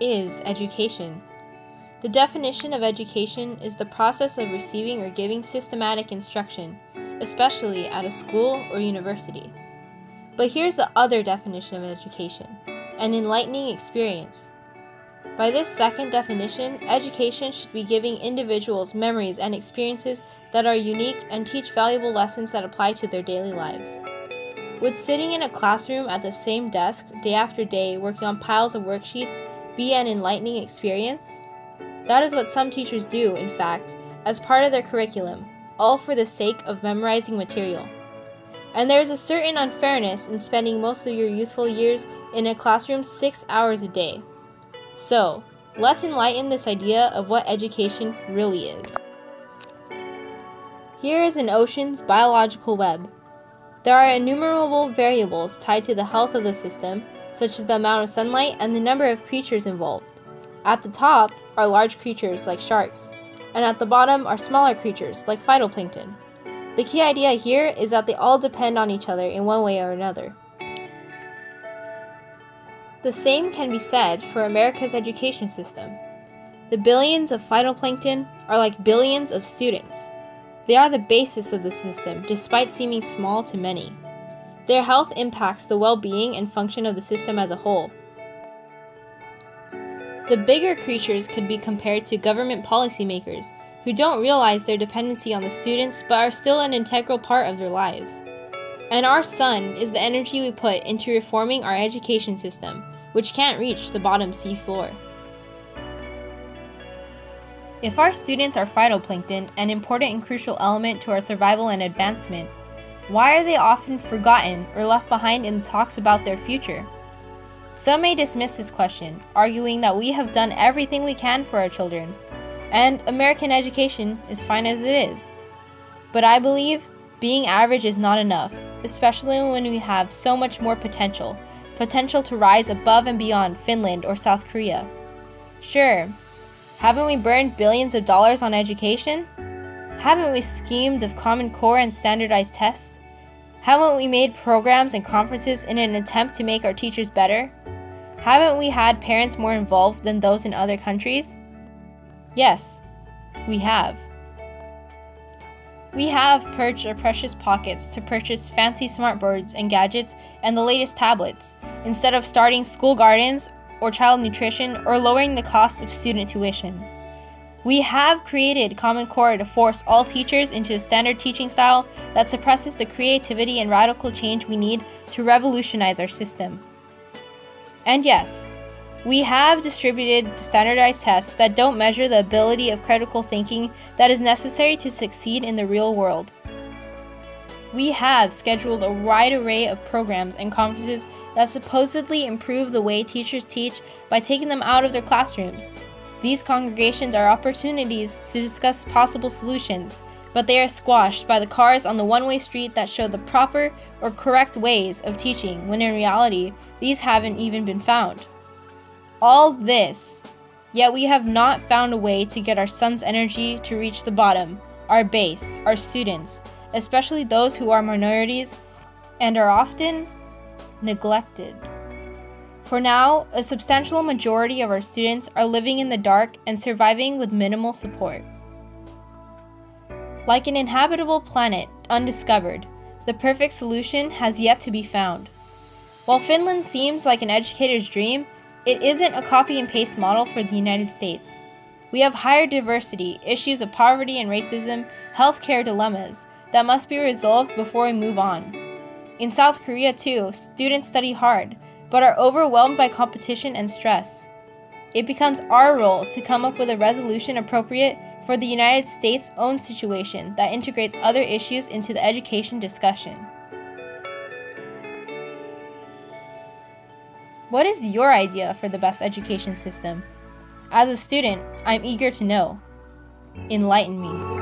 is education? The definition of education is the process of receiving or giving systematic instruction, especially at a school or university. But here's the other definition of education: an enlightening experience. By this second definition, education should be giving individuals memories and experiences that are unique and teach valuable lessons that apply to their daily lives. Would sitting in a classroom at the same desk day after day working on piles of worksheets be an enlightening experience? That is what some teachers do, in fact, as part of their curriculum, all for the sake of memorizing material. And there is a certain unfairness in spending most of your youthful years in a classroom 6 hours a day. So, let's enlighten this idea of what education really is. Here is an ocean's biological web. There are innumerable variables tied to the health of the system, such as the amount of sunlight and the number of creatures involved. At the top are large creatures like sharks, and at the bottom are smaller creatures like phytoplankton. The key idea here is that they all depend on each other in one way or another. The same can be said for America's education system. The billions of phytoplankton are like billions of students. They are the basis of the system, despite seeming small to many. Their health impacts the well-being and function of the system as a whole. The bigger creatures could be compared to government policymakers, who don't realize their dependency on the students but are still an integral part of their lives. And our sun is the energy we put into reforming our education system, which can't reach the bottom sea floor. If our students are phytoplankton, an important and crucial element to our survival and advancement, why are they often forgotten or left behind in talks about their future? Some may dismiss this question, arguing that we have done everything we can for our children, and American education is fine as it is. But I believe being average is not enough, especially when we have so much more potential to rise above and beyond Finland or South Korea. Sure, haven't we burned billions of dollars on education? Haven't we schemed of Common Core and standardized tests? Haven't we made programs and conferences in an attempt to make our teachers better? Haven't we had parents more involved than those in other countries? Yes, we have. We have purged our precious pockets to purchase fancy smartboards and gadgets and the latest tablets, instead of starting school gardens or child nutrition or lowering the cost of student tuition. We have created Common Core to force all teachers into a standard teaching style that suppresses the creativity and radical change we need to revolutionize our system. And yes, we have distributed standardized tests that don't measure the ability of critical thinking that is necessary to succeed in the real world. We have scheduled a wide array of programs and conferences that supposedly improve the way teachers teach by taking them out of their classrooms. These congregations are opportunities to discuss possible solutions, but they are squashed by the cars on the one-way street that show the proper or correct ways of teaching, when in reality, these haven't even been found. All this, yet we have not found a way to get our sun's energy to reach the bottom, our base, our students, especially those who are minorities and are often neglected. For now, a substantial majority of our students are living in the dark and surviving with minimal support. Like an inhabitable planet undiscovered, the perfect solution has yet to be found. While Finland seems like an educator's dream, it isn't a copy and paste model for the United States. We have higher diversity, issues of poverty and racism, healthcare dilemmas that must be resolved before we move on. In South Korea too, students study hard, but are overwhelmed by competition and stress. It becomes our role to come up with a resolution appropriate for the United States' own situation that integrates other issues into the education discussion. What is your idea for the best education system? As a student, I'm eager to know. Enlighten me.